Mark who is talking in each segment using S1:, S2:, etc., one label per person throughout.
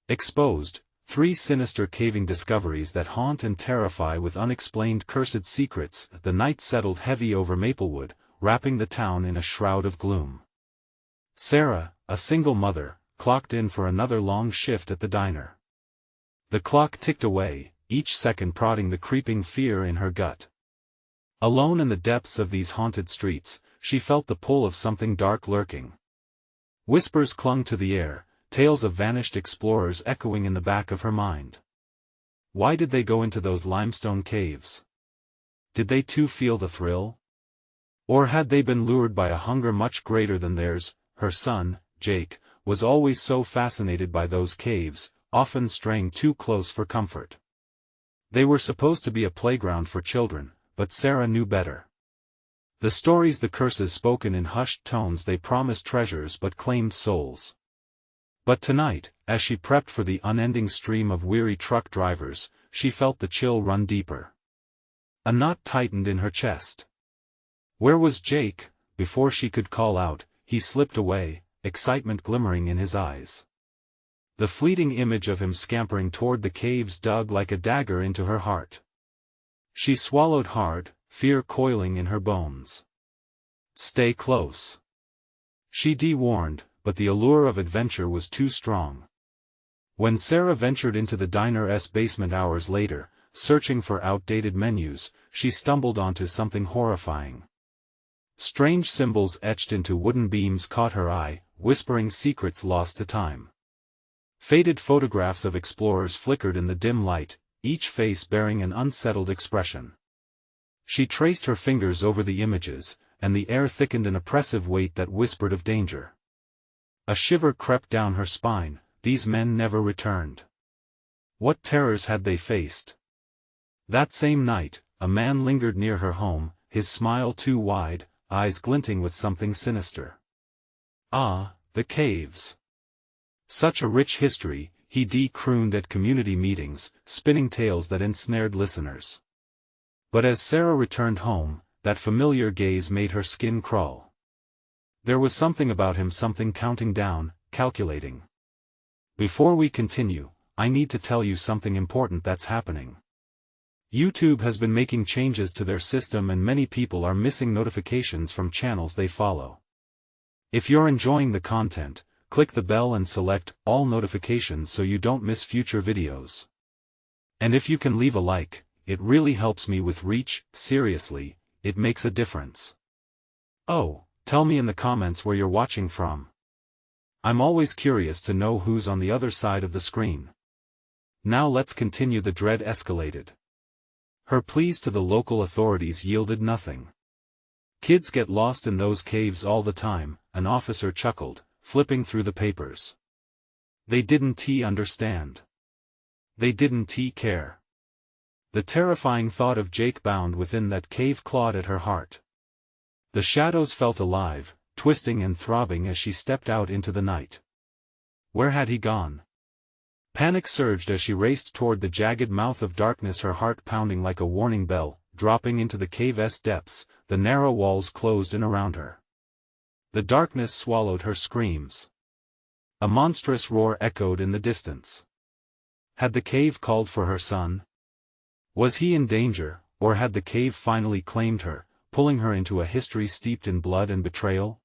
S1: Exposed, 3 sinister caving discoveries that haunt and terrify with unexplained cursed secrets. The night settled heavy over Maplewood, wrapping the town in a shroud of gloom. Sarah, a single mother, clocked in for another long shift at the diner. The clock ticked away, each second prodding the creeping fear in her gut. Alone in the depths of these haunted streets, she felt the pull of something dark lurking. Whispers clung to the air, tales of vanished explorers echoing in the back of her mind. Why did they go into those limestone caves? Did they too feel the thrill? Or had they been lured by a hunger much greater than theirs? Her son, Jake, was always so fascinated by those caves, often straying too close for comfort. They were supposed to be a playground for children, but Sarah knew better. The stories, the curses spoken in hushed tones, they promised treasures but claimed souls. But tonight, as she prepped for the unending stream of weary truck drivers, she felt the chill run deeper. A knot tightened in her chest. Where was Jake? Before she could call out, he slipped away, excitement glimmering in his eyes. The fleeting image of him scampering toward the caves dug like a dagger into her heart. She swallowed hard, fear coiling in her bones. Stay close. She warned, but the allure of adventure was too strong. When Sarah ventured into the diner's basement hours later, searching for outdated menus, she stumbled onto something horrifying. Strange symbols etched into wooden beams caught her eye, whispering secrets lost to time. Faded photographs of explorers flickered in the dim light, each face bearing an unsettled expression. She traced her fingers over the images, and the air thickened an oppressive weight that whispered of danger. A shiver crept down her spine. These men never returned. What terrors had they faced? That same night, a man lingered near her home, his smile too wide, eyes glinting with something sinister. Ah, the caves. Such a rich history, he crooned at community meetings, spinning tales that ensnared listeners. But as Sarah returned home, that familiar gaze made her skin crawl. There was something about him, something counting down, calculating. Before we continue, I need to tell you something important that's happening. YouTube has been making changes to their system and many people are missing notifications from channels they follow. If you're enjoying the content, click the bell and select all notifications so you don't miss future videos. And if you can leave a like, it really helps me with reach. Seriously, it makes a difference. Oh, tell me in the comments where you're watching from. I'm always curious to know who's on the other side of the screen. Now let's continue. The dread escalated. Her pleas to the local authorities yielded nothing. Kids get lost in those caves all the time, an officer chuckled, flipping through the papers. They didn't understand. They didn't care. The terrifying thought of Jake bound within that cave clawed at her heart. The shadows felt alive, twisting and throbbing as she stepped out into the night. Where had he gone? Panic surged as she raced toward the jagged mouth of darkness, her heart pounding like a warning bell. Dropping into the cave's depths, the narrow walls closed in around her. The darkness swallowed her screams. A monstrous roar echoed in the distance. Had the cave called for her son? Was he in danger, or had the cave finally claimed her, pulling her into a history steeped in blood and betrayal?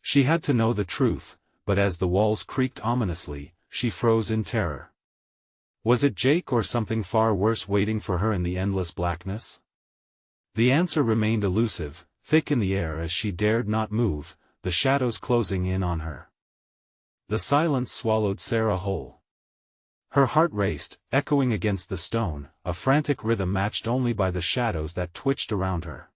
S1: She had to know the truth, but as the walls creaked ominously, she froze in terror. Was it Jake or something far worse waiting for her in the endless blackness? The answer remained elusive, thick in the air as she dared not move, the shadows closing in on her. The silence swallowed Sarah whole. Her heart raced, echoing against the stone, a frantic rhythm matched only by the shadows that twitched around her.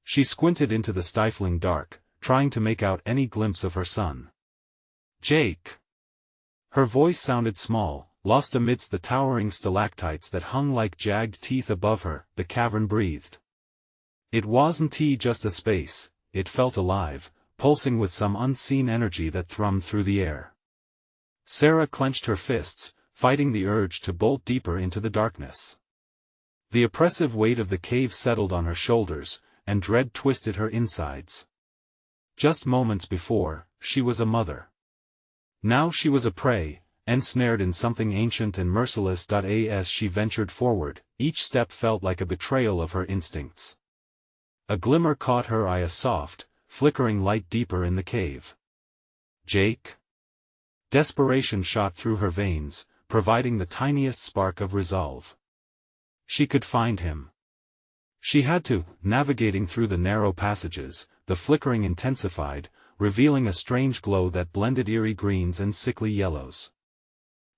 S1: She squinted into the stifling dark, trying to make out any glimpse of her son. Jake! Her voice sounded small, lost amidst the towering stalactites that hung like jagged teeth above her. The cavern breathed. It wasn't just a space, it felt alive, pulsing with some unseen energy that thrummed through the air. Sarah clenched her fists, fighting the urge to bolt deeper into the darkness. The oppressive weight of the cave settled on her shoulders, and dread twisted her insides. Just moments before, she was a mother. Now she was a prey, ensnared in something ancient and merciless. As she ventured forward, each step felt like a betrayal of her instincts. A glimmer caught her eye, a soft, flickering light deeper in the cave. Jake? Desperation shot through her veins, providing the tiniest spark of resolve. She could find him. She had to. Navigating through the narrow passages, the flickering intensified, revealing a strange glow that blended eerie greens and sickly yellows.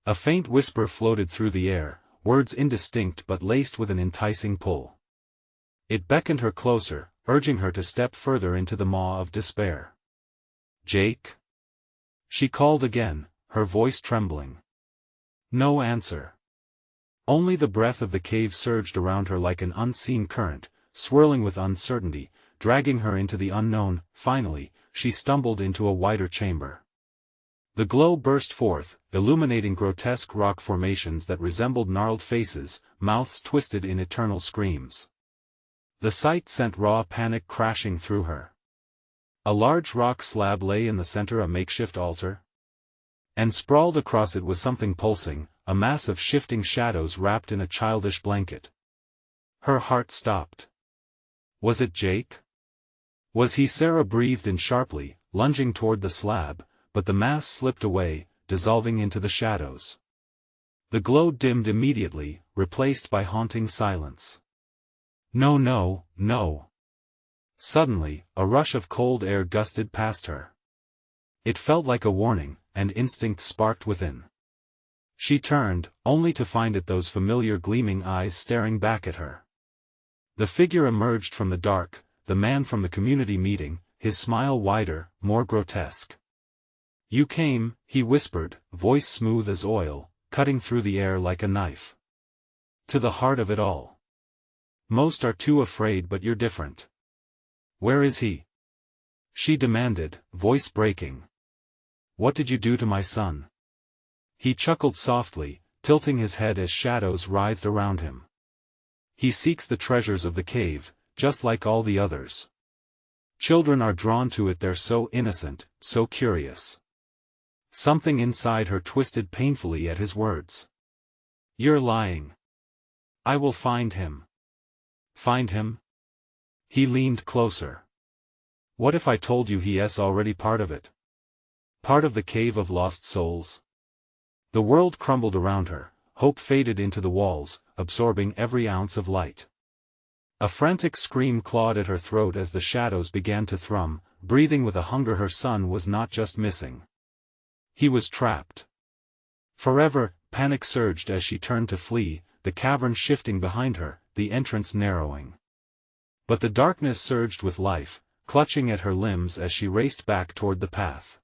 S1: A faint whisper floated through the air, words indistinct but laced with an enticing pull. It beckoned her closer, urging her to step further into the maw of despair. Jake? She called again, her voice trembling. No answer. Only the breath of the cave surged around her like an unseen current, swirling with uncertainty, dragging her into the unknown. Finally, she stumbled into a wider chamber. The glow burst forth, illuminating grotesque rock formations that resembled gnarled faces, mouths twisted in eternal screams. The sight sent raw panic crashing through her. A large rock slab lay in the center, a makeshift altar. And sprawled across it was something pulsing, a mass of shifting shadows wrapped in a childish blanket. Her heart stopped. Was it Jake? Was he? Sarah breathed in sharply, lunging toward the slab, but the mass slipped away, dissolving into the shadows. The glow dimmed immediately, replaced by haunting silence. No, no, no. Suddenly, a rush of cold air gusted past her. It felt like a warning, and instinct sparked within. She turned, only to find it those familiar gleaming eyes staring back at her. The figure emerged from the dark, the man from the community meeting, his smile wider, more grotesque. You came, he whispered, voice smooth as oil, cutting through the air like a knife. To the heart of it all. Most are too afraid, but you're different. Where is he? She demanded, voice breaking. What did you do to my son? He chuckled softly, tilting his head as shadows writhed around him. He seeks the treasures of the cave, just like all the others. Children are drawn to it, they're so innocent, so curious. Something inside her twisted painfully at his words. You're lying. I will find him. Find him? He leaned closer. What if I told you he's already part of it? Part of the cave of lost souls? The world crumbled around her, hope faded into the walls, absorbing every ounce of light. A frantic scream clawed at her throat as the shadows began to thrum, breathing with a hunger. Her son was not just missing. He was trapped. Forever. Panic surged as she turned to flee, the cavern shifting behind her, the entrance narrowing. But the darkness surged with life, clutching at her limbs as she raced back toward the path.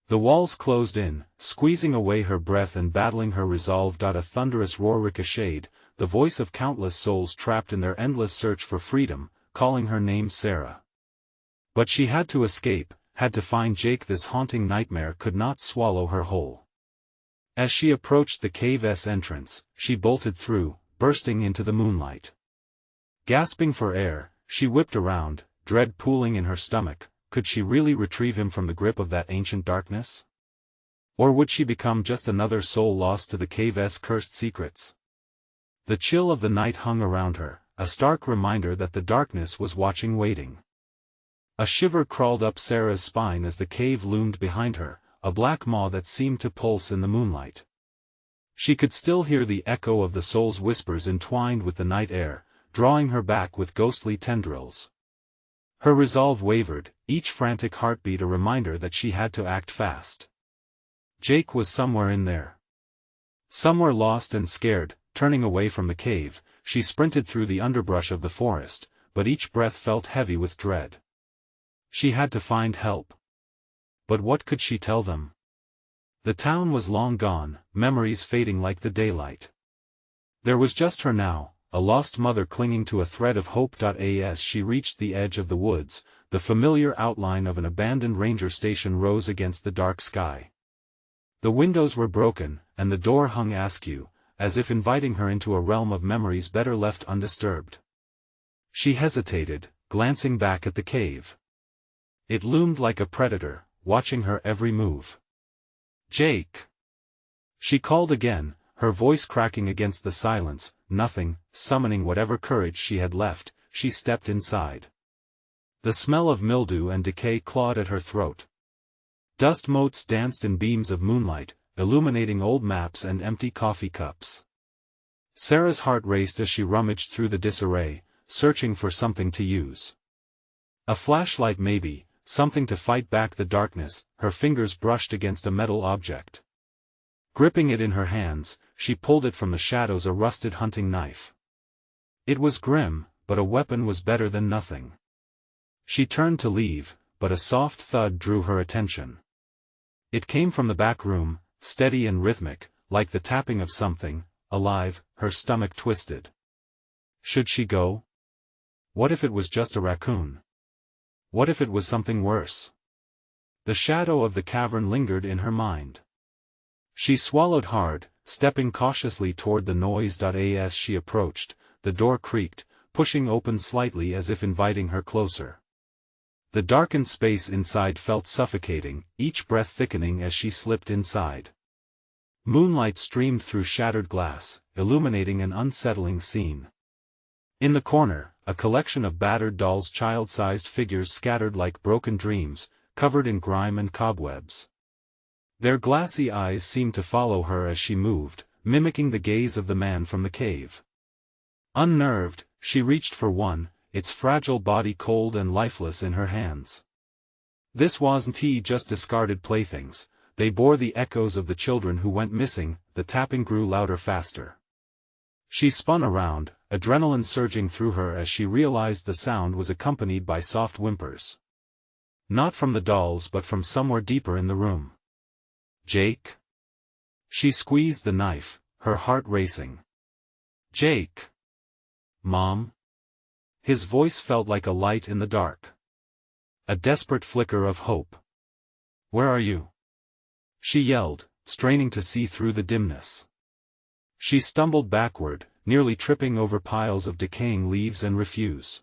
S1: The walls closed in, squeezing away her breath and battling her resolve. A thunderous roar ricocheted, the voice of countless souls trapped in their endless search for freedom, calling her name Sarah. But she had to escape, had to find Jake. This haunting nightmare could not swallow her whole. As she approached the cave's entrance, she bolted through, bursting into the moonlight. Gasping for air, she whipped around, dread pooling in her stomach. Could she really retrieve him from the grip of that ancient darkness? Or would she become just another soul lost to the cave's cursed secrets? The chill of the night hung around her, a stark reminder that the darkness was watching, waiting. A shiver crawled up Sarah's spine as the cave loomed behind her, a black maw that seemed to pulse in the moonlight. She could still hear the echo of the soul's whispers entwined with the night air, drawing her back with ghostly tendrils. Her resolve wavered, each frantic heartbeat a reminder that she had to act fast. Jake was somewhere in there. Somewhere lost and scared. Turning away from the cave, she sprinted through the underbrush of the forest, but each breath felt heavy with dread. She had to find help. But what could she tell them? The town was long gone, memories fading like the daylight. There was just her now, a lost mother clinging to a thread of hope. As she reached the edge of the woods, the familiar outline of an abandoned ranger station rose against the dark sky. The windows were broken, and the door hung askew, as if inviting her into a realm of memories better left undisturbed. She hesitated, glancing back at the cave. It loomed like a predator, watching her every move. Jake! She called again, her voice cracking against the silence. Nothing. Summoning whatever courage she had left, she stepped inside. The smell of mildew and decay clawed at her throat. Dust motes danced in beams of moonlight, illuminating old maps and empty coffee cups. Sarah's heart raced as she rummaged through the disarray, searching for something to use. A flashlight maybe, something to fight back the darkness. Her fingers brushed against a metal object. Gripping it in her hands, she pulled it from the shadows, a rusted hunting knife. It was grim, but a weapon was better than nothing. She turned to leave, but a soft thud drew her attention. It came from the back room, steady and rhythmic, like the tapping of something alive. Her stomach twisted. Should she go? What if it was just a raccoon? What if it was something worse? The shadow of the cavern lingered in her mind. She swallowed hard, stepping cautiously toward the noise. As she approached, the door creaked, pushing open slightly as if inviting her closer. The darkened space inside felt suffocating, each breath thickening as she slipped inside. Moonlight streamed through shattered glass, illuminating an unsettling scene. In the corner, a collection of battered dolls, child-sized figures scattered like broken dreams, covered in grime and cobwebs. Their glassy eyes seemed to follow her as she moved, mimicking the gaze of the man from the cave. Unnerved, she reached for one, its fragile body cold and lifeless in her hands. This wasn't just discarded playthings. They bore the echoes of the children who went missing. The tapping grew louder, faster. She spun around, adrenaline surging through her as she realized the sound was accompanied by soft whimpers. Not from the dolls but from somewhere deeper in the room. Jake? She squeezed the knife, her heart racing. Jake? Mom? His voice felt like a light in the dark. A desperate flicker of hope. Where are you? She yelled, straining to see through the dimness. She stumbled backward, nearly tripping over piles of decaying leaves and refuse.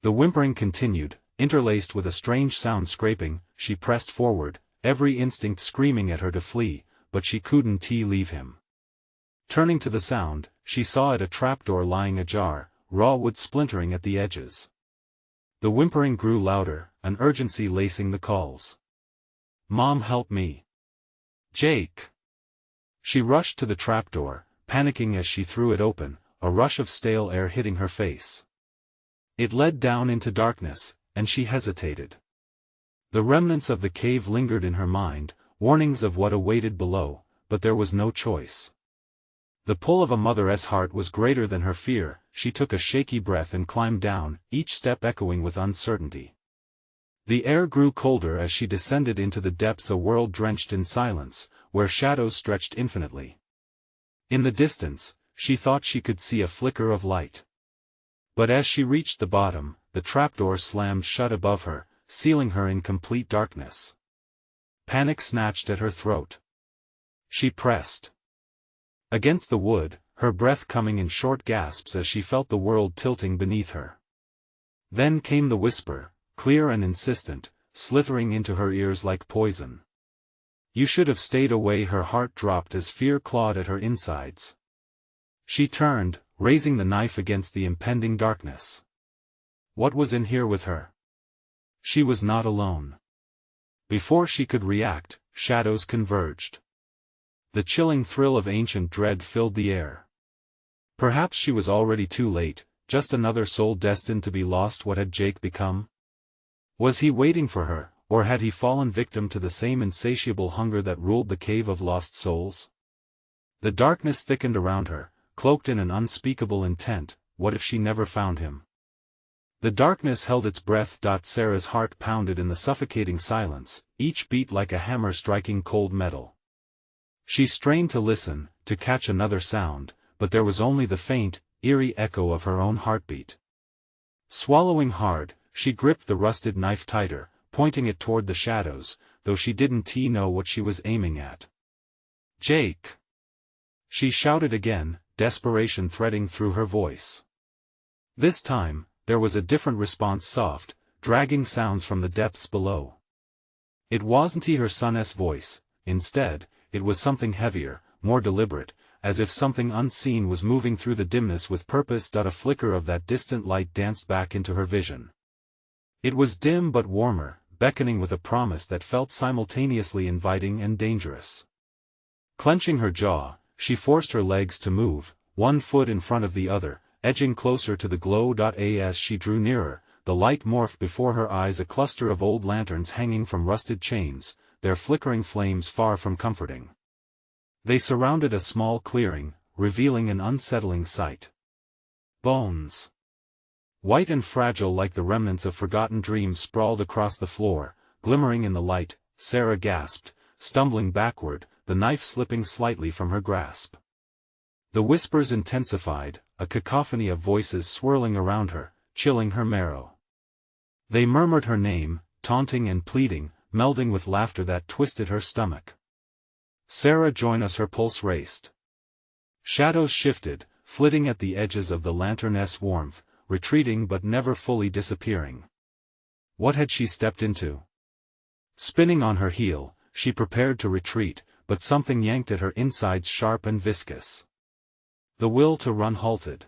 S1: The whimpering continued, interlaced with a strange sound scraping. She pressed forward, every instinct screaming at her to flee, but she couldn't leave him. Turning to the sound, she saw a trapdoor lying ajar, raw wood splintering at the edges. The whimpering grew louder, an urgency lacing the calls. Mom, help me. Jake! She rushed to the trapdoor, panicking as she threw it open, a rush of stale air hitting her face. It led down into darkness, and she hesitated. The remnants of the cave lingered in her mind, warnings of what awaited below, but there was no choice. The pull of a mother's heart was greater than her fear. She took a shaky breath and climbed down, each step echoing with uncertainty. The air grew colder as she descended into the depths, a world drenched in silence, where shadows stretched infinitely. In the distance, she thought she could see a flicker of light. But as she reached the bottom, the trapdoor slammed shut above her, sealing her in complete darkness. Panic snatched at her throat. She pressed against the wood, her breath coming in short gasps as she felt the world tilting beneath her. Then came the whisper, clear and insistent, slithering into her ears like poison. You should have stayed away. Her heart dropped as fear clawed at her insides. She turned, raising the knife against the impending darkness. What was in here with her? She was not alone. Before she could react, shadows converged. The chilling thrill of ancient dread filled the air. Perhaps she was already too late, just another soul destined to be lost. What had Jake become? Was he waiting for her, or had he fallen victim to the same insatiable hunger that ruled the cave of lost souls? The darkness thickened around her, cloaked in an unspeakable intent. What if she never found him? The darkness held its breath. Sarah's heart pounded in the suffocating silence, each beat like a hammer striking cold metal. She strained to listen, to catch another sound, but there was only the faint, eerie echo of her own heartbeat. Swallowing hard, she gripped the rusted knife tighter, pointing it toward the shadows, though she didn't know what she was aiming at. Jake! She shouted again, desperation threading through her voice. This time, there was a different response, soft, dragging sounds from the depths below. It wasn't her son's voice. Instead, it was something heavier, more deliberate, as if something unseen was moving through the dimness with purpose. A flicker of that distant light danced back into her vision. It was dim but warmer, beckoning with a promise that felt simultaneously inviting and dangerous. Clenching her jaw, she forced her legs to move, one foot in front of the other, edging closer to the glow. As she drew nearer, the light morphed before her eyes, a cluster of old lanterns hanging from rusted chains, their flickering flames far from comforting. They surrounded a small clearing, revealing an unsettling sight. Bones, white and fragile like the remnants of forgotten dreams, sprawled across the floor, glimmering in the light. Sarah gasped, stumbling backward, the knife slipping slightly from her grasp. The whispers intensified, a cacophony of voices swirling around her, chilling her marrow. They murmured her name, taunting and pleading, melding with laughter that twisted her stomach. "Sarah, join us!" Her pulse raced. Shadows shifted, flitting at the edges of the lantern's warmth, retreating but never fully disappearing. What had she stepped into? Spinning on her heel, she prepared to retreat, but something yanked at her insides, sharp and viscous. The will to run halted.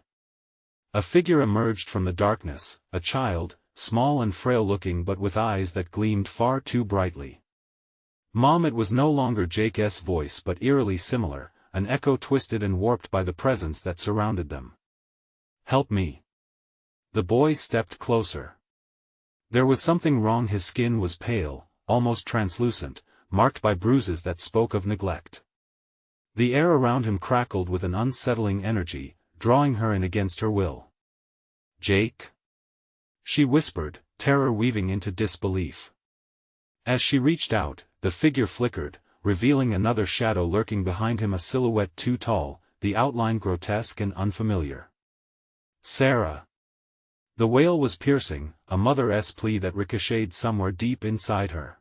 S1: A figure emerged from the darkness, a child, small and frail-looking but with eyes that gleamed far too brightly. "Mom!" It was no longer Jake's voice, but eerily similar, an echo twisted and warped by the presence that surrounded them. "Help me!" The boy stepped closer. There was something wrong. His skin was pale, almost translucent, marked by bruises that spoke of neglect. The air around him crackled with an unsettling energy, drawing her in against her will. "Jake?" she whispered, terror weaving into disbelief. As she reached out, the figure flickered, revealing another shadow lurking behind him, a silhouette too tall, the outline grotesque and unfamiliar. "Sarah!" The wail was piercing, a mother's plea that ricocheted somewhere deep inside her.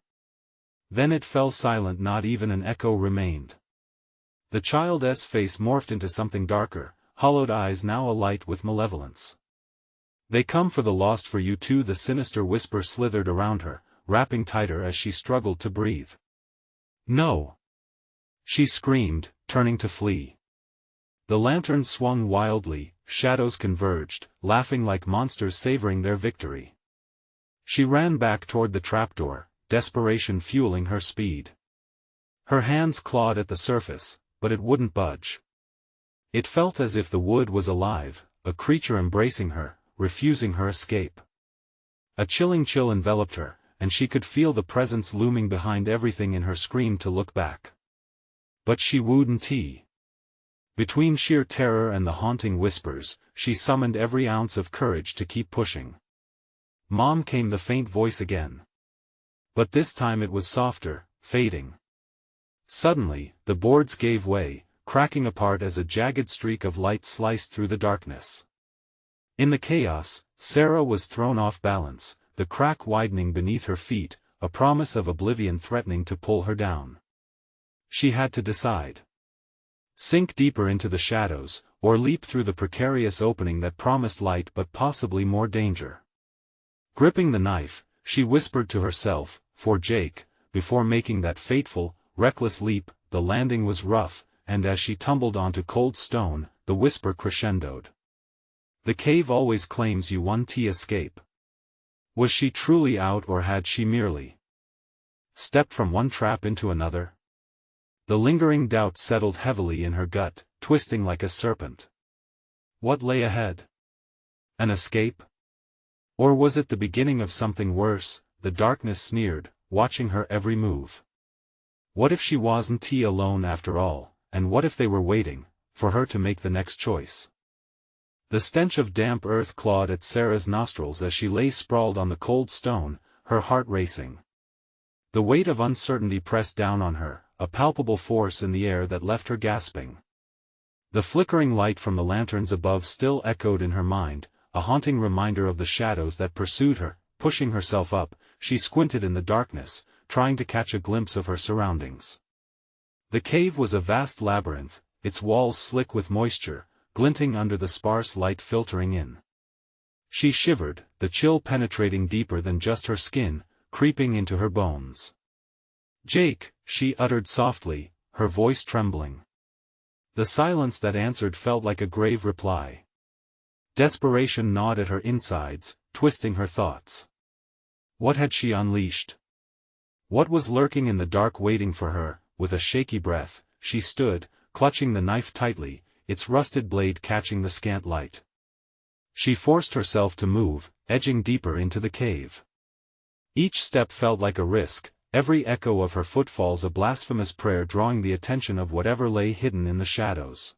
S1: Then it fell silent. Not even an echo remained. The child's face morphed into something darker, hollowed eyes now alight with malevolence. "They come for the lost, for you too." The sinister whisper slithered around her, wrapping tighter as she struggled to breathe. "No!" she screamed, turning to flee. The lantern swung wildly, shadows converged, laughing like monsters savoring their victory. She ran back toward the trapdoor, desperation fueling her speed. Her hands clawed at the surface, but it wouldn't budge. It felt as if the wood was alive, a creature embracing her, refusing her escape. A chilling chill enveloped her, and she could feel the presence looming behind everything. In her scream to look back. But she wouldn't. Between sheer terror and the haunting whispers, she summoned every ounce of courage to keep pushing. "Mom!" came the faint voice again. But this time it was softer, fading. Suddenly, the boards gave way, cracking apart as a jagged streak of light sliced through the darkness. In the chaos, Sarah was thrown off balance, the crack widening beneath her feet, a promise of oblivion threatening to pull her down. She had to decide. Sink deeper into the shadows, or leap through the precarious opening that promised light but possibly more danger. Gripping the knife, she whispered to herself, "For Jake," before making that fateful, reckless leap. The landing was rough, and as she tumbled onto cold stone, the whisper crescendoed. "The cave always claims you one escape." Was she truly out, or had she merely stepped from one trap into another? The lingering doubt settled heavily in her gut, twisting like a serpent. What lay ahead? An escape? Or was it the beginning of something worse? The darkness sneered, watching her every move. What if she wasn't alone after all, and what if they were waiting for her to make the next choice? The stench of damp earth clawed at Sarah's nostrils as she lay sprawled on the cold stone, her heart racing. The weight of uncertainty pressed down on her, a palpable force in the air that left her gasping. The flickering light from the lanterns above still echoed in her mind, a haunting reminder of the shadows that pursued her. Pushing herself up, she squinted in the darkness, trying to catch a glimpse of her surroundings. The cave was a vast labyrinth, its walls slick with moisture, glinting under the sparse light filtering in. She shivered, the chill penetrating deeper than just her skin, creeping into her bones. "Jake," she uttered softly, her voice trembling. The silence that answered felt like a grave reply. Desperation gnawed at her insides, twisting her thoughts. What had she unleashed? What was lurking in the dark waiting for her? With a shaky breath, she stood, clutching the knife tightly, its rusted blade catching the scant light. She forced herself to move, edging deeper into the cave. Each step felt like a risk, every echo of her footfalls a blasphemous prayer drawing the attention of whatever lay hidden in the shadows.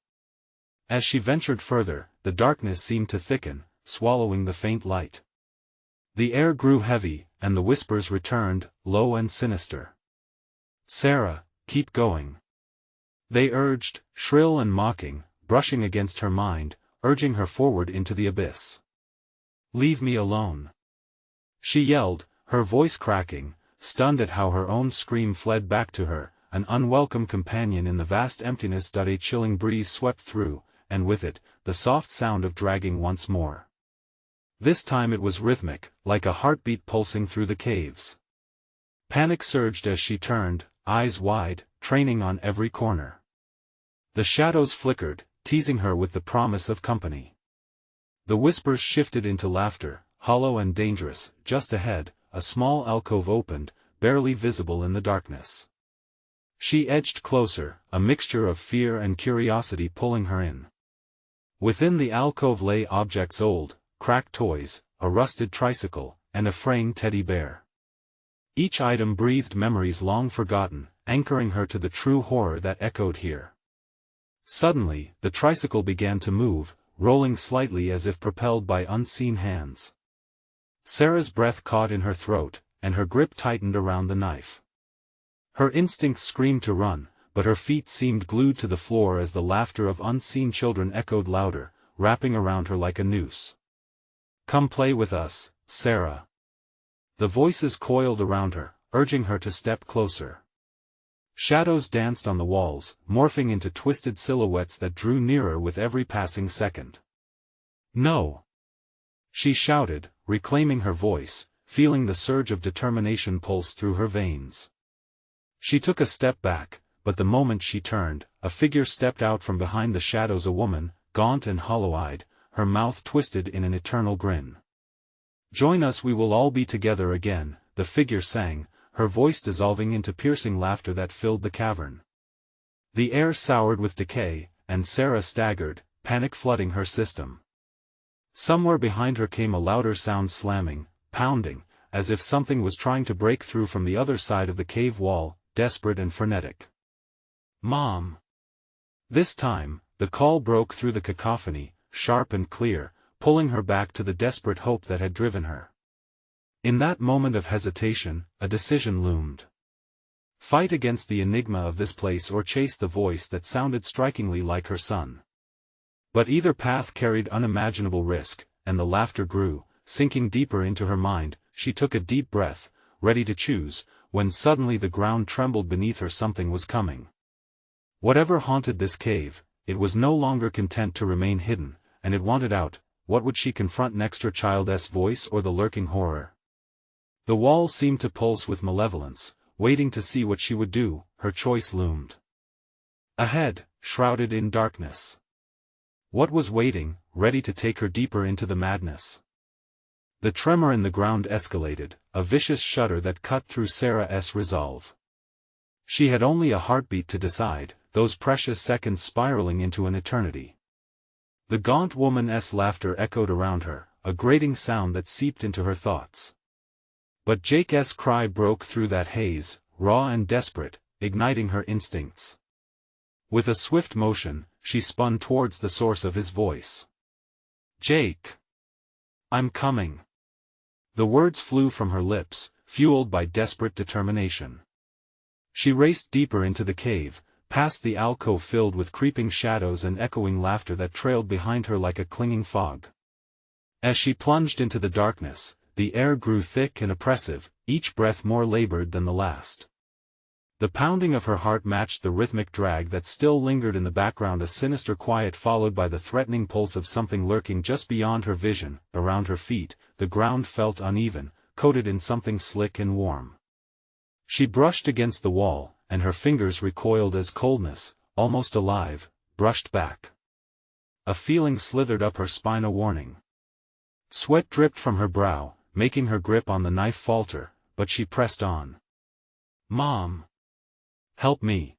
S1: As she ventured further, the darkness seemed to thicken, swallowing the faint light. The air grew heavy, and the whispers returned, low and sinister. "Sarah, keep going," they urged, shrill and mocking, brushing against her mind, urging her forward into the abyss. "Leave me alone," she yelled, her voice cracking, stunned at how her own scream fled back to her, an unwelcome companion in the vast emptiness. A chilling breeze swept through, and with it, the soft sound of dragging once more. This time it was rhythmic, like a heartbeat pulsing through the caves. Panic surged as she turned, eyes wide, training on every corner. The shadows flickered, teasing her with the promise of company. The whispers shifted into laughter, hollow and dangerous. Just ahead, a small alcove opened, barely visible in the darkness. She edged closer, a mixture of fear and curiosity pulling her in. Within the alcove lay objects old, cracked toys, a rusted tricycle, and a fraying teddy bear. Each item breathed memories long forgotten, anchoring her to the true horror that echoed here. Suddenly, the tricycle began to move, rolling slightly as if propelled by unseen hands. Sarah's breath caught in her throat, and her grip tightened around the knife. Her instincts screamed to run, but her feet seemed glued to the floor as the laughter of unseen children echoed louder, wrapping around her like a noose. "Come play with us, Sarah." The voices coiled around her, urging her to step closer. Shadows danced on the walls, morphing into twisted silhouettes that drew nearer with every passing second. "No!" she shouted, reclaiming her voice, feeling the surge of determination pulse through her veins. She took a step back, but the moment she turned, a figure stepped out from behind the shadows, a woman, gaunt and hollow-eyed, her mouth twisted in an eternal grin. "Join us, we will all be together again," the figure sang, her voice dissolving into piercing laughter that filled the cavern. The air soured with decay, and Sarah staggered, panic flooding her system. Somewhere behind her came a louder sound, slamming, pounding, as if something was trying to break through from the other side of the cave wall, desperate and frenetic. "Mom!" This time, the call broke through the cacophony, sharp and clear, pulling her back to the desperate hope that had driven her. In that moment of hesitation, a decision loomed. Fight against the enigma of this place or chase the voice that sounded strikingly like her son. But either path carried unimaginable risk, and the laughter grew, sinking deeper into her mind. She took a deep breath, ready to choose, when suddenly the ground trembled beneath her. Something was coming. Whatever haunted this cave, it was no longer content to remain hidden, and it wanted out. What would she confront next, her child's voice or the lurking horror? The wall seemed to pulse with malevolence, waiting to see what she would do. Her choice loomed ahead, shrouded in darkness. What was waiting, ready to take her deeper into the madness? The tremor in the ground escalated, a vicious shudder that cut through Sarah's resolve. She had only a heartbeat to decide, those precious seconds spiraling into an eternity. The gaunt woman's laughter echoed around her, a grating sound that seeped into her thoughts. But Jake's cry broke through that haze, raw and desperate, igniting her instincts. With a swift motion, she spun towards the source of his voice. "Jake! I'm coming!" The words flew from her lips, fueled by desperate determination. She raced deeper into the cave, past the alcove filled with creeping shadows and echoing laughter that trailed behind her like a clinging fog. As she plunged into the darkness, the air grew thick and oppressive, each breath more labored than the last. The pounding of her heart matched the rhythmic drag that still lingered in the background, a sinister quiet followed by the threatening pulse of something lurking just beyond her vision. Around her feet, the ground felt uneven, coated in something slick and warm. She brushed against the wall, and her fingers recoiled as coldness, almost alive, brushed back. A feeling slithered up her spine, a warning. Sweat dripped from her brow, making her grip on the knife falter, but she pressed on. "Mom! Help me!"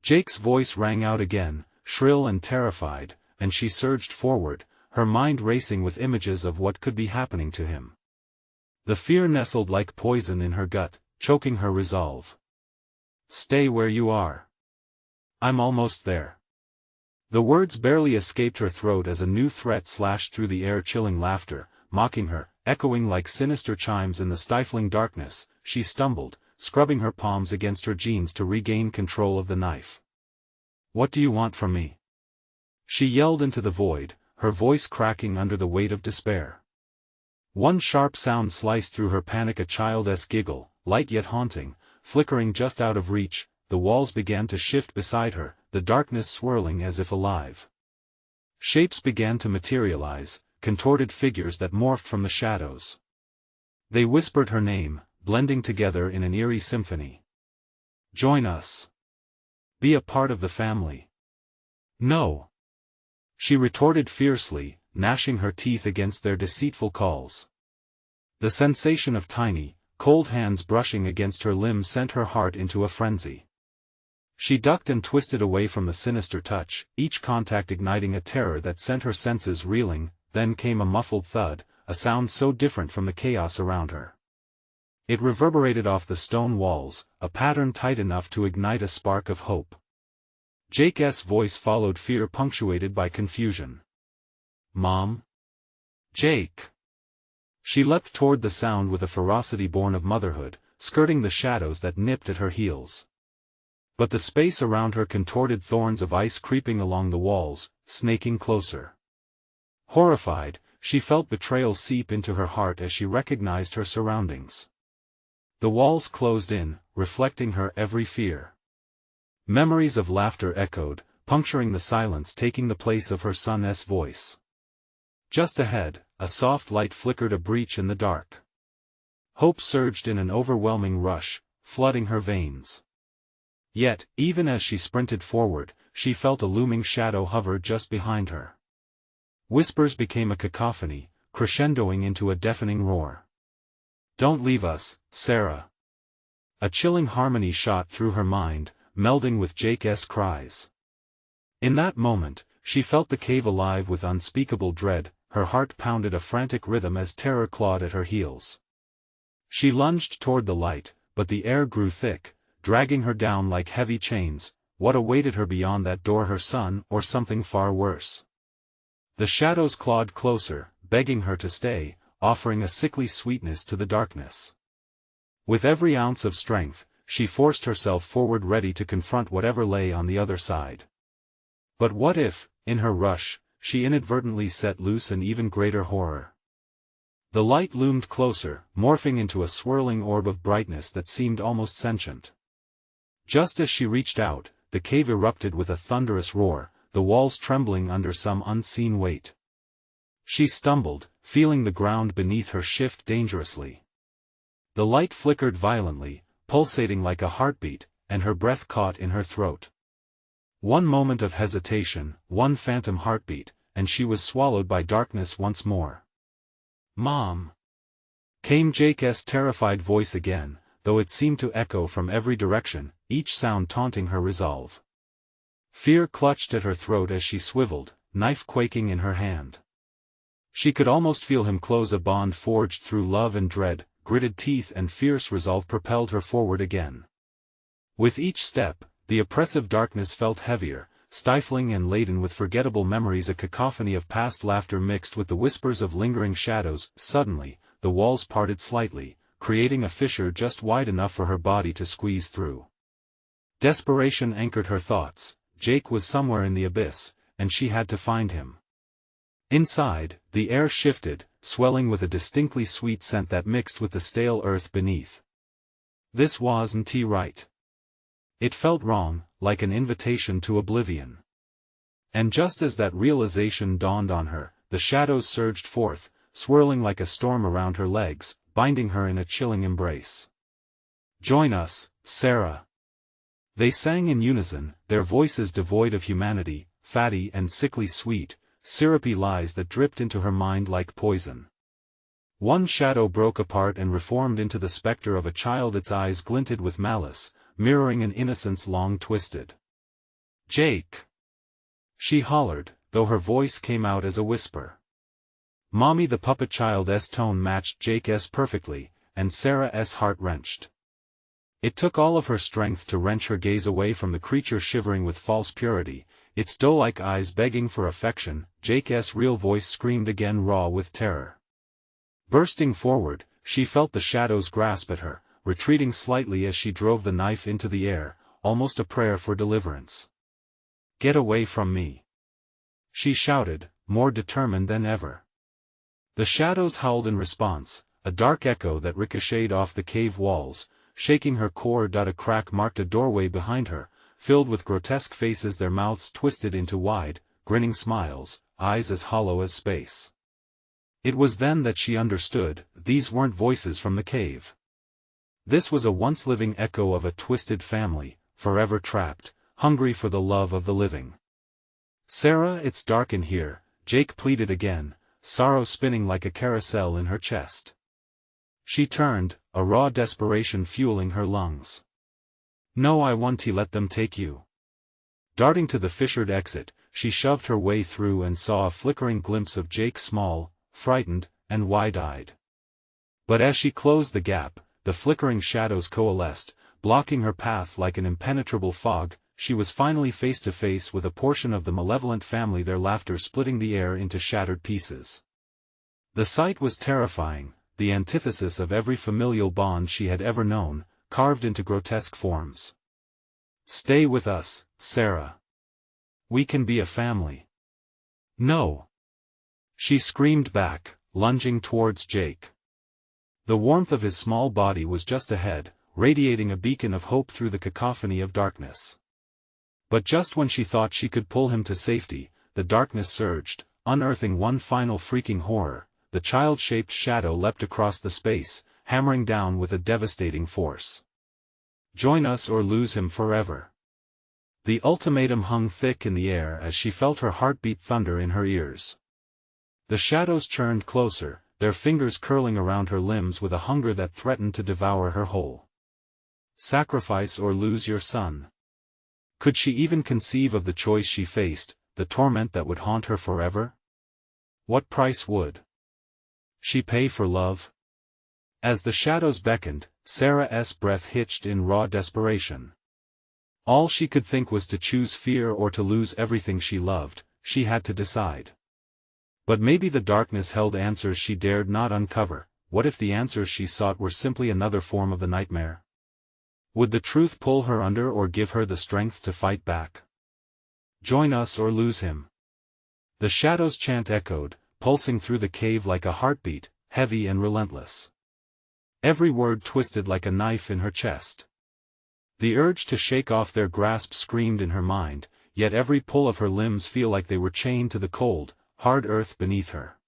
S1: Jake's voice rang out again, shrill and terrified, and she surged forward, her mind racing with images of what could be happening to him. The fear nestled like poison in her gut, choking her resolve. "Stay where you are. I'm almost there." The words barely escaped her throat as a new threat slashed through the air, chilling laughter, mocking her, echoing like sinister chimes in the stifling darkness. She stumbled, scrubbing her palms against her jeans to regain control of the knife. "What do you want from me?" she yelled into the void, her voice cracking under the weight of despair. One sharp sound sliced through her panic, a child's giggle, light yet haunting, flickering just out of reach. The walls began to shift beside her, the darkness swirling as if alive. Shapes began to materialize, contorted figures that morphed from the shadows. They whispered her name, blending together in an eerie symphony. "Join us. Be a part of the family." "No!" she retorted fiercely, gnashing her teeth against their deceitful calls. The sensation of tiny, cold hands brushing against her limbs sent her heart into a frenzy. She ducked and twisted away from the sinister touch, each contact igniting a terror that sent her senses reeling. Then came a muffled thud, a sound so different from the chaos around her. It reverberated off the stone walls, a pattern tight enough to ignite a spark of hope. Jake's voice followed, fear punctuated by confusion. "Mom? Jake!" She leapt toward the sound with a ferocity born of motherhood, skirting the shadows that nipped at her heels. But the space around her contorted, thorns of ice creeping along the walls, snaking closer. Horrified, she felt betrayal seep into her heart as she recognized her surroundings. The walls closed in, reflecting her every fear. Memories of laughter echoed, puncturing the silence, taking the place of her son's voice. Just ahead, a soft light flickered, a breach in the dark. Hope surged in an overwhelming rush, flooding her veins. Yet, even as she sprinted forward, she felt a looming shadow hover just behind her. Whispers became a cacophony, crescendoing into a deafening roar. "Don't leave us, Sarah." A chilling harmony shot through her mind, melding with Jake's cries. In that moment, she felt the cave alive with unspeakable dread, her heart pounded a frantic rhythm as terror clawed at her heels. She lunged toward the light, but the air grew thick, dragging her down like heavy chains. What awaited her beyond that door? Her son, or something far worse? The shadows clawed closer, begging her to stay, offering a sickly sweetness to the darkness. With every ounce of strength, she forced herself forward, ready to confront whatever lay on the other side. But what if, in her rush, she inadvertently set loose an even greater horror? The light loomed closer, morphing into a swirling orb of brightness that seemed almost sentient. Just as she reached out, the cave erupted with a thunderous roar, the walls trembling under some unseen weight. She stumbled, feeling the ground beneath her shift dangerously. The light flickered violently, pulsating like a heartbeat, and her breath caught in her throat. One moment of hesitation, one phantom heartbeat, and she was swallowed by darkness once more. "Mom!" came Jake's terrified voice again, though it seemed to echo from every direction, each sound taunting her resolve. Fear clutched at her throat as she swiveled, knife quaking in her hand. She could almost feel him close, a bond forged through love and dread. Gritted teeth and fierce resolve propelled her forward again. With each step, the oppressive darkness felt heavier, stifling and laden with forgettable memories, a cacophony of past laughter mixed with the whispers of lingering shadows. Suddenly, the walls parted slightly, creating a fissure just wide enough for her body to squeeze through. Desperation anchored her thoughts. Jake was somewhere in the abyss, and she had to find him. Inside, the air shifted, swelling with a distinctly sweet scent that mixed with the stale earth beneath. This wasn't right. It felt wrong, like an invitation to oblivion. And just as that realization dawned on her, the shadows surged forth, swirling like a storm around her legs, binding her in a chilling embrace. "Join us, Sarah." They sang in unison, their voices devoid of humanity, fatty and sickly sweet, syrupy lies that dripped into her mind like poison. One shadow broke apart and reformed into the specter of a child, its eyes glinted with malice, mirroring an innocence long twisted. "Jake!" she hollered, though her voice came out as a whisper. Mommy, the puppet child's tone matched Jake's perfectly, and Sarah's heart wrenched. It took all of her strength to wrench her gaze away from the creature shivering with false purity, its doe-like eyes begging for affection. Jake's real voice screamed again, raw with terror. Bursting forward, she felt the shadows grasp at her, retreating slightly as she drove the knife into the air, almost a prayer for deliverance. "Get away from me!" she shouted, more determined than ever. The shadows howled in response, a dark echo that ricocheted off the cave walls, shaking her core. A crack marked a doorway behind her, filled with grotesque faces, their mouths twisted into wide, grinning smiles, eyes as hollow as space. It was then that she understood, these weren't voices from the cave. This was a once-living echo of a twisted family, forever trapped, hungry for the love of the living. "Sarah, it's dark in here," Jake pleaded again, sorrow spinning like a carousel in her chest. She turned, a raw desperation fueling her lungs. "No, I want to let them take you." Darting to the fissured exit, she shoved her way through and saw a flickering glimpse of Jake, small, frightened, and wide-eyed. But as she closed the gap, the flickering shadows coalesced, blocking her path like an impenetrable fog. She was finally face to face with a portion of the malevolent family, their laughter splitting the air into shattered pieces. The sight was terrifying, the antithesis of every familial bond she had ever known, carved into grotesque forms. "Stay with us, Sarah. We can be a family." "No!" she screamed back, lunging towards Jake. The warmth of his small body was just ahead, radiating a beacon of hope through the cacophony of darkness. But just when she thought she could pull him to safety, the darkness surged, unearthing one final freaking horror. The child-shaped shadow leapt across the space, hammering down with a devastating force. "Join us or lose him forever." The ultimatum hung thick in the air as she felt her heartbeat thunder in her ears. The shadows churned closer, their fingers curling around her limbs with a hunger that threatened to devour her whole. Sacrifice or lose your son. Could she even conceive of the choice she faced, the torment that would haunt her forever? What price would she pay for love? As the shadows beckoned, Sarah's breath hitched in raw desperation. All she could think was to choose fear or to lose everything she loved. She had to decide. But maybe the darkness held answers she dared not uncover. What if the answers she sought were simply another form of the nightmare? Would the truth pull her under or give her the strength to fight back? "Join us or lose him." The shadow's chant echoed, pulsing through the cave like a heartbeat, heavy and relentless. Every word twisted like a knife in her chest. The urge to shake off their grasp screamed in her mind, yet every pull of her limbs felt like they were chained to the cold, hard earth beneath her.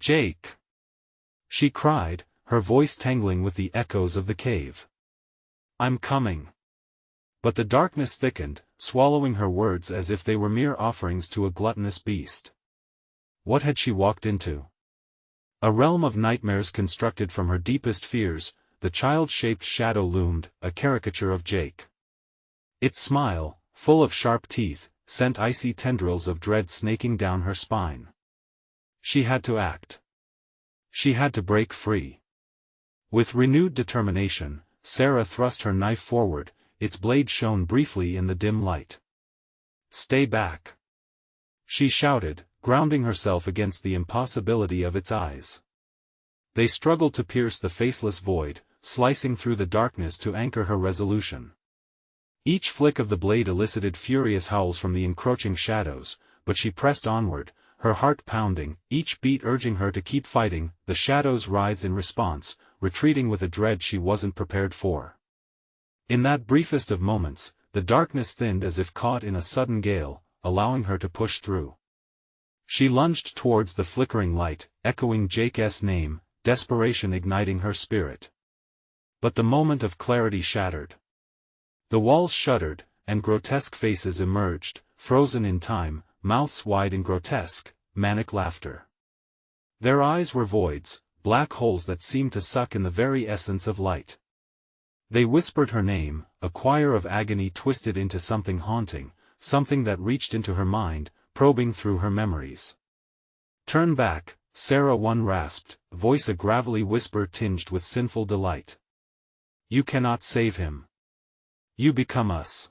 S1: "Jake!" she cried, her voice tangling with the echoes of the cave. "I'm coming." But the darkness thickened, swallowing her words as if they were mere offerings to a gluttonous beast. What had she walked into? A realm of nightmares constructed from her deepest fears. The child-shaped shadow loomed, a caricature of Jake. Its smile, full of sharp teeth, sent icy tendrils of dread snaking down her spine. She had to act. She had to break free. With renewed determination, Sarah thrust her knife forward, its blade shone briefly in the dim light. "Stay back!" she shouted, grounding herself against the impossibility of its eyes. They struggled to pierce the faceless void, slicing through the darkness to anchor her resolution. Each flick of the blade elicited furious howls from the encroaching shadows, but she pressed onward, her heart pounding, each beat urging her to keep fighting. The shadows writhed in response, retreating with a dread she wasn't prepared for. In that briefest of moments, the darkness thinned as if caught in a sudden gale, allowing her to push through. She lunged towards the flickering light, echoing Jake's name, desperation igniting her spirit. But the moment of clarity shattered. The walls shuddered, and grotesque faces emerged, frozen in time, mouths wide in grotesque, manic laughter. Their eyes were voids, black holes that seemed to suck in the very essence of light. They whispered her name, a choir of agony twisted into something haunting, something that reached into her mind, probing through her memories. "Turn back," Sarah one rasped, voice a gravelly whisper tinged with sinful delight. "You cannot save him. You become us."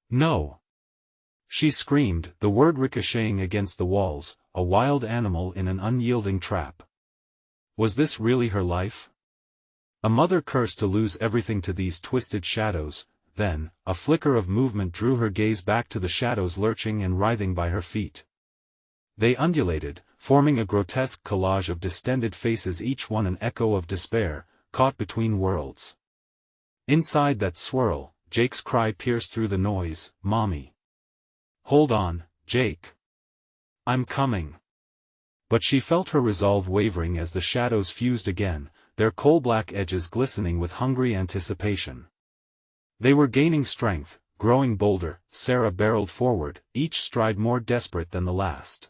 S1: "No!" she screamed, the word ricocheting against the walls, a wild animal in an unyielding trap. Was this really her life? A mother cursed to lose everything to these twisted shadows. Then, a flicker of movement drew her gaze back to the shadows lurching and writhing by her feet. They undulated, forming a grotesque collage of distended faces, each one an echo of despair, caught between worlds. Inside that swirl, Jake's cry pierced through the noise, "Mommy! Hold on, Jake! I'm coming!" But she felt her resolve wavering as the shadows fused again, their coal-black edges glistening with hungry anticipation. They were gaining strength, growing bolder. Sarah barreled forward, each stride more desperate than the last.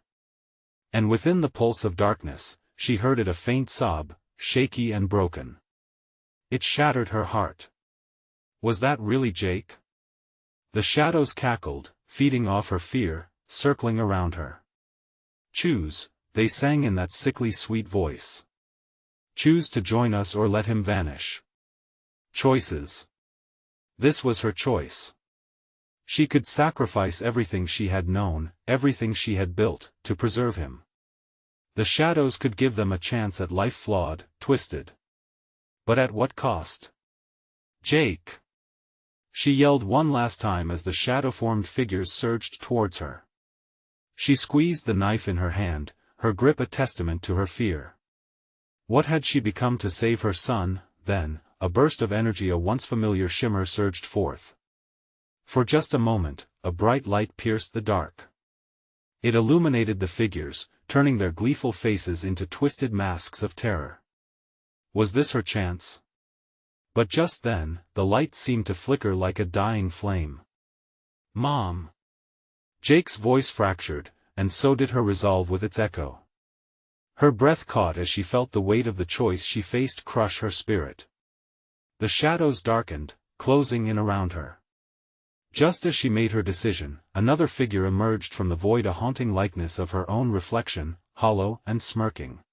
S1: And within the pulse of darkness, she heard it, a faint sob, shaky and broken. It shattered her heart. Was that really Jake? The shadows cackled, feeding off her fear, circling around her. "Choose," they sang in that sickly sweet voice. "Choose to join us or let him vanish." Choices. This was her choice. She could sacrifice everything she had known, everything she had built, to preserve him. The shadows could give them a chance at life, flawed, twisted. But at what cost? "Jake!" she yelled one last time as the shadow-formed figures surged towards her. She squeezed the knife in her hand, her grip a testament to her fear. What had she become to save her son? Then, a burst of energy, a once familiar shimmer surged forth. For just a moment, a bright light pierced the dark. It illuminated the figures, turning their gleeful faces into twisted masks of terror. Was this her chance? But just then, the light seemed to flicker like a dying flame. "Mom!" Jake's voice fractured, and so did her resolve with its echo. Her breath caught as she felt the weight of the choice she faced crush her spirit. The shadows darkened, closing in around her. Just as she made her decision, another figure emerged from the void, a haunting likeness of her own reflection, hollow and smirking.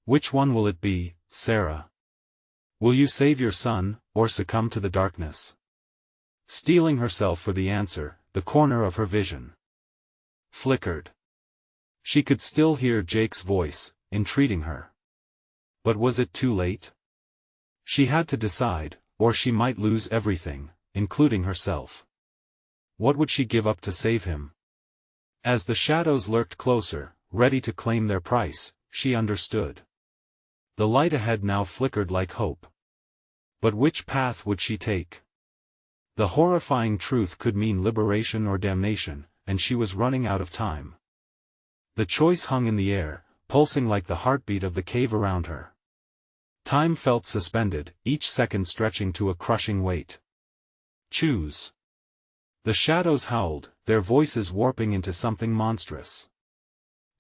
S1: "Which one will it be, Sarah? Will you save your son, or succumb to the darkness?" Steeling herself for the answer, the corner of her vision flickered. She could still hear Jake's voice, entreating her. But was it too late? She had to decide, or she might lose everything, including herself. What would she give up to save him? As the shadows lurked closer, ready to claim their price, she understood. The light ahead now flickered like hope. But which path would she take? The horrifying truth could mean liberation or damnation, and she was running out of time. The choice hung in the air, pulsing like the heartbeat of the cave around her. Time felt suspended, each second stretching to a crushing weight. Choose. The shadows howled, their voices warping into something monstrous.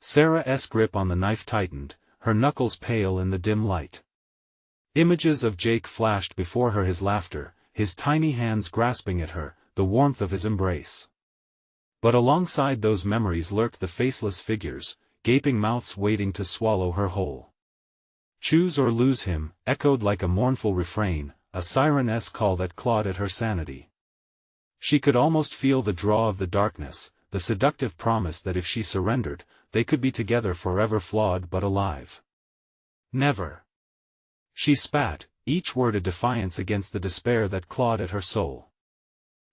S1: Sarah's grip on the knife tightened, her knuckles pale in the dim light. Images of Jake flashed before her, his laughter, his tiny hands grasping at her, the warmth of his embrace. But alongside those memories lurked the faceless figures, gaping mouths waiting to swallow her whole. Choose or lose him, echoed like a mournful refrain, a siren-esque call that clawed at her sanity. She could almost feel the draw of the darkness, the seductive promise that if she surrendered, they could be together forever, flawed but alive. Never. She spat, each word a defiance against the despair that clawed at her soul.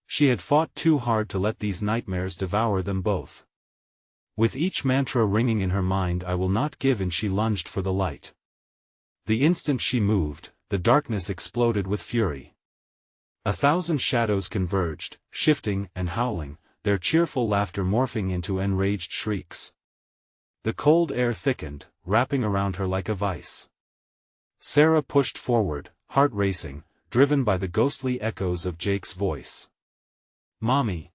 S1: She had fought too hard to let these nightmares devour them both. With each mantra ringing in her mind, "I will not give in," she lunged for the light. The instant she moved, the darkness exploded with fury. 1,000 shadows converged, shifting and howling, their cheerful laughter morphing into enraged shrieks. The cold air thickened, wrapping around her like a vice. Sarah pushed forward, heart racing, driven by the ghostly echoes of Jake's voice. "Mommy."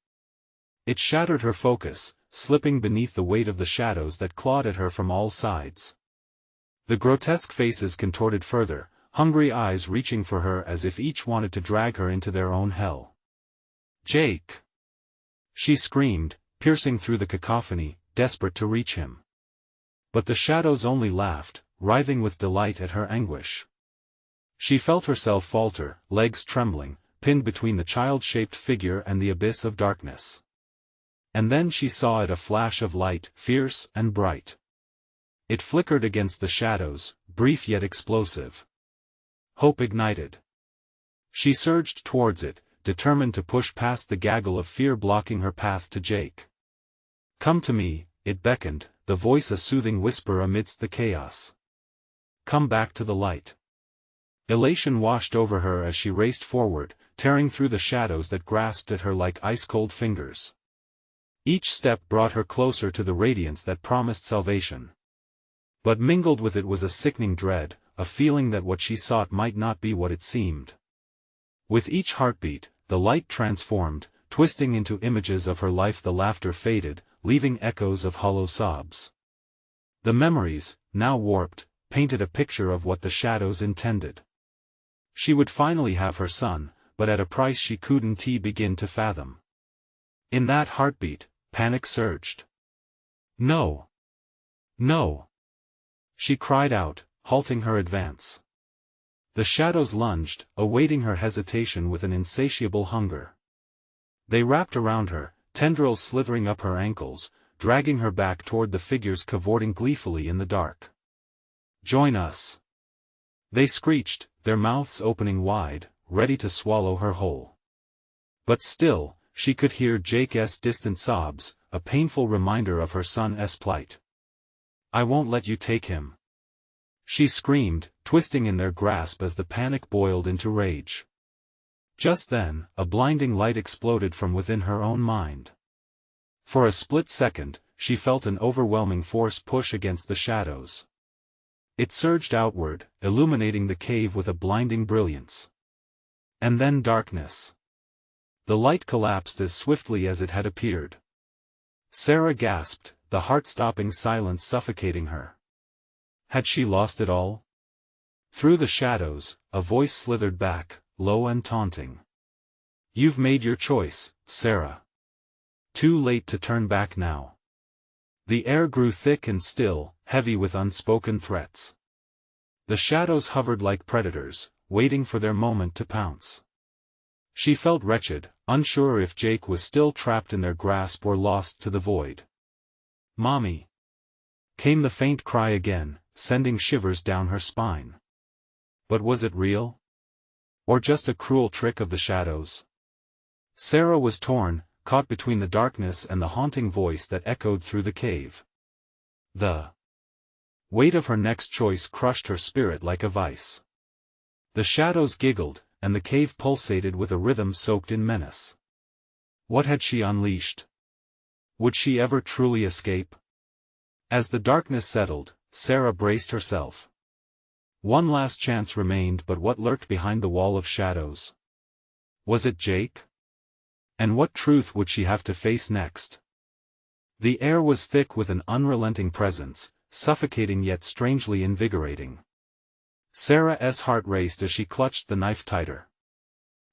S1: It shattered her focus, slipping beneath the weight of the shadows that clawed at her from all sides. The grotesque faces contorted further, hungry eyes reaching for her as if each wanted to drag her into their own hell. "Jake!" she screamed, piercing through the cacophony, desperate to reach him. But the shadows only laughed, writhing with delight at her anguish. She felt herself falter, legs trembling, pinned between the child-shaped figure and the abyss of darkness. And then she saw it, a flash of light, fierce and bright. It flickered against the shadows, brief yet explosive. Hope ignited. She surged towards it, determined to push past the gaggle of fear blocking her path to Jake. "Come to me," it beckoned, the voice a soothing whisper amidst the chaos. "Come back to the light." Elation washed over her as she raced forward, tearing through the shadows that grasped at her like ice-cold fingers. Each step brought her closer to the radiance that promised salvation. But mingled with it was a sickening dread, a feeling that what she sought might not be what it seemed. With each heartbeat, the light transformed, twisting into images of her life. The laughter faded, leaving echoes of hollow sobs. The memories, now warped, painted a picture of what the shadows intended. She would finally have her son, but at a price she couldn't begin to fathom. In that heartbeat, panic surged. "No! No!" she cried out, halting her advance. The shadows lunged, awaiting her hesitation with an insatiable hunger. They wrapped around her, tendrils slithering up her ankles, dragging her back toward the figures cavorting gleefully in the dark. "Join us!" they screeched, their mouths opening wide, ready to swallow her whole. But still, she could hear Jake's distant sobs, a painful reminder of her son's plight. "I won't let you take him," she screamed, twisting in their grasp as the panic boiled into rage. Just then, a blinding light exploded from within her own mind. For a split second, she felt an overwhelming force push against the shadows. It surged outward, illuminating the cave with a blinding brilliance. And then darkness. The light collapsed as swiftly as it had appeared. Sarah gasped, the heart-stopping silence suffocating her. Had she lost it all? Through the shadows, a voice slithered back, low and taunting. "You've made your choice, Sarah. Too late to turn back now." The air grew thick and still, heavy with unspoken threats. The shadows hovered like predators, waiting for their moment to pounce. She felt wretched, unsure if Jake was still trapped in their grasp or lost to the void. "Mommy!" came the faint cry again, sending shivers down her spine. But was it real? Or just a cruel trick of the shadows? Sarah was torn, caught between the darkness and the haunting voice that echoed through the cave. The weight of her next choice crushed her spirit like a vice. The shadows giggled, and the cave pulsated with a rhythm soaked in menace. What had she unleashed? Would she ever truly escape? As the darkness settled, Sarah braced herself. One last chance remained, but what lurked behind the wall of shadows? Was it Jake? And what truth would she have to face next? The air was thick with an unrelenting presence, suffocating yet strangely invigorating. Sarah's heart raced as she clutched the knife tighter.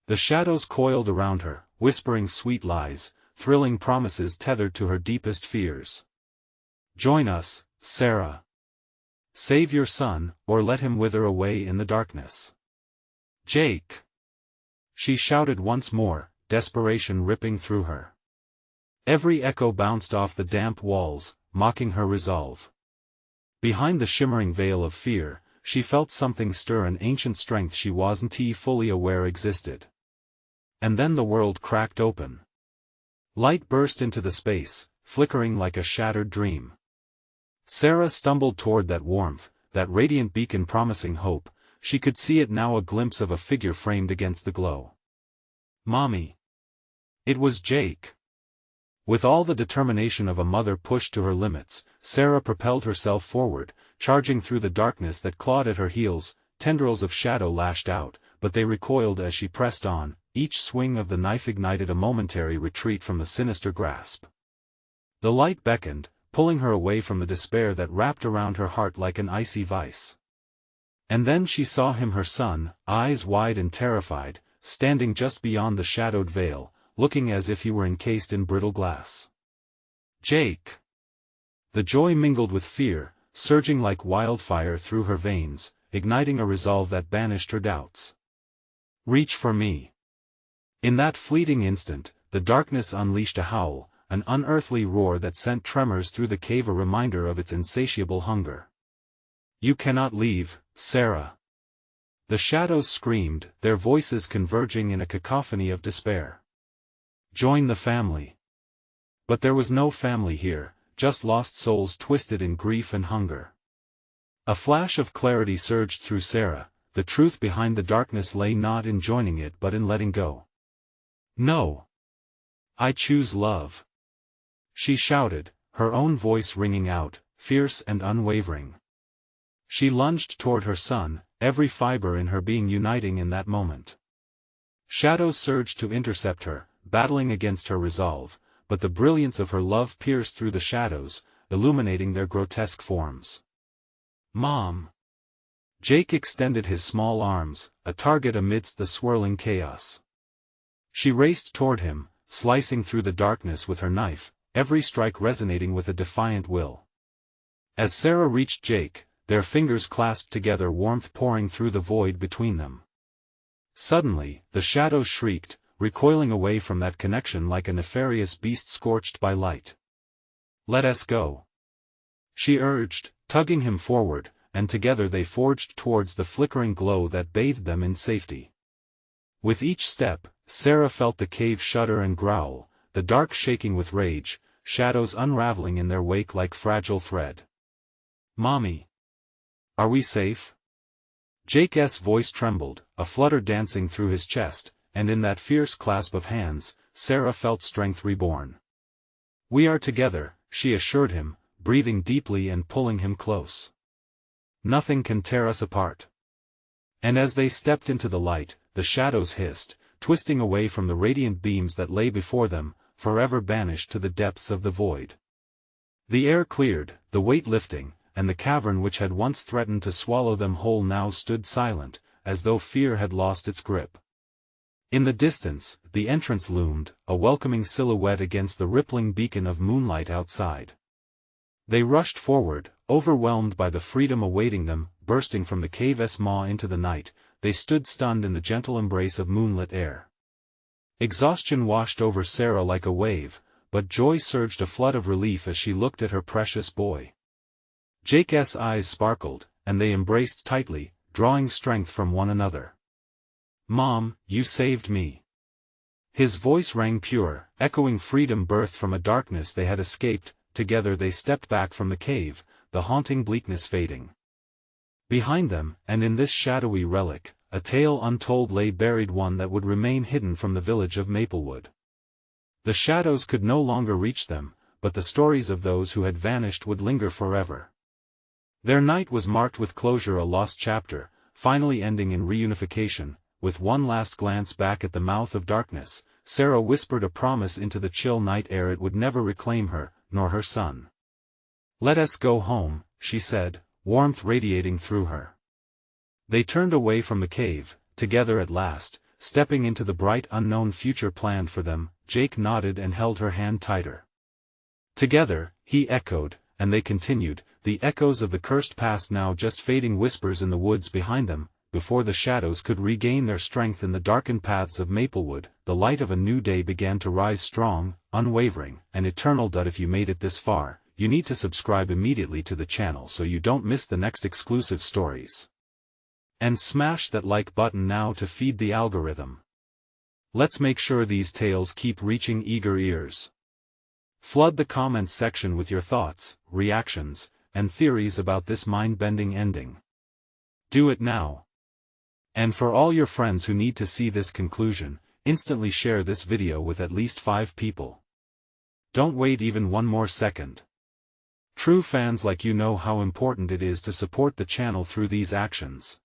S1: The shadows coiled around her, whispering sweet lies, thrilling promises tethered to her deepest fears. "Join us, Sarah. Save your son, or let him wither away in the darkness." "Jake!" she shouted once more, desperation ripping through her. Every echo bounced off the damp walls, mocking her resolve. Behind the shimmering veil of fear, she felt something stir, an ancient strength she wasn't fully aware existed. And then the world cracked open. Light burst into the space, flickering like a shattered dream. Sarah stumbled toward that warmth, that radiant beacon promising hope. She could see it now, a glimpse of a figure framed against the glow. "Mommy!" It was Jake. With all the determination of a mother pushed to her limits, Sarah propelled herself forward, charging through the darkness that clawed at her heels. Tendrils of shadow lashed out, but they recoiled as she pressed on. Each swing of the knife ignited a momentary retreat from the sinister grasp. The light beckoned, pulling her away from the despair that wrapped around her heart like an icy vice. And then she saw him, her son, eyes wide and terrified, standing just beyond the shadowed veil, looking as if he were encased in brittle glass. Jake! The joy mingled with fear, surging like wildfire through her veins, igniting a resolve that banished her doubts. Reach for me. In that fleeting instant, the darkness unleashed a howl, an unearthly roar that sent tremors through the cave, a reminder of its insatiable hunger. You cannot leave, Sarah. The shadows screamed, their voices converging in a cacophony of despair. Join the family. But there was no family here, just lost souls twisted in grief and hunger. A flash of clarity surged through Sarah. The truth behind the darkness lay not in joining it but in letting go. No. I choose love. She shouted, her own voice ringing out, fierce and unwavering. She lunged toward her son, every fiber in her being uniting in that moment. Shadows surged to intercept her, battling against her resolve, but the brilliance of her love pierced through the shadows, illuminating their grotesque forms. Mom! Jake extended his small arms, a target amidst the swirling chaos. She raced toward him, slicing through the darkness with her knife, every strike resonating with a defiant will. As Sarah reached Jake, their fingers clasped together, warmth pouring through the void between them. Suddenly, the shadows shrieked, recoiling away from that connection like a nefarious beast scorched by light. Let us go. She urged, tugging him forward, and together they forged towards the flickering glow that bathed them in safety. With each step, Sarah felt the cave shudder and growl, the dark shaking with rage, shadows unraveling in their wake like fragile thread. Mommy! Are we safe? Jake's voice trembled, a flutter dancing through his chest, and in that fierce clasp of hands, Sarah felt strength reborn. We are together, she assured him, breathing deeply and pulling him close. Nothing can tear us apart. And as they stepped into the light, the shadows hissed, twisting away from the radiant beams that lay before them, forever banished to the depths of the void. The air cleared, the weight lifting, and the cavern which had once threatened to swallow them whole now stood silent, as though fear had lost its grip. In the distance, the entrance loomed, a welcoming silhouette against the rippling beacon of moonlight outside. They rushed forward, overwhelmed by the freedom awaiting them, bursting from the cave's maw into the night. They stood stunned in the gentle embrace of moonlit air. Exhaustion washed over Sarah like a wave, but joy surged, a flood of relief as she looked at her precious boy. Jake's eyes sparkled, and they embraced tightly, drawing strength from one another. Mom, you saved me. His voice rang pure, echoing freedom birthed from a darkness they had escaped. Together they stepped back from the cave, the haunting bleakness fading. Behind them, and in this shadowy relic, a tale untold lay buried, one that would remain hidden from the village of Maplewood. The shadows could no longer reach them, but the stories of those who had vanished would linger forever. Their night was marked with closure, a lost chapter, finally ending in reunification. With one last glance back at the mouth of darkness, Sarah whispered a promise into the chill night air: it would never reclaim her, nor her son. Let us go home, she said, warmth radiating through her. They turned away from the cave, together at last, stepping into the bright unknown future planned for them. Jake nodded and held her hand tighter. Together, he echoed, and they continued, the echoes of the cursed past now just fading whispers in the woods behind them. Before the shadows could regain their strength in the darkened paths of Maplewood, the light of a new day began to rise strong, unwavering, and eternal. If you made it this far, you need to subscribe immediately to the channel so you don't miss the next exclusive stories. And smash that like button now to feed the algorithm. Let's make sure these tales keep reaching eager ears. Flood the comments section with your thoughts, reactions, and theories about this mind-bending ending. Do it now. And for all your friends who need to see this conclusion, instantly share this video with at least 5 people. Don't wait even one more second. True fans like you know how important it is to support the channel through these actions.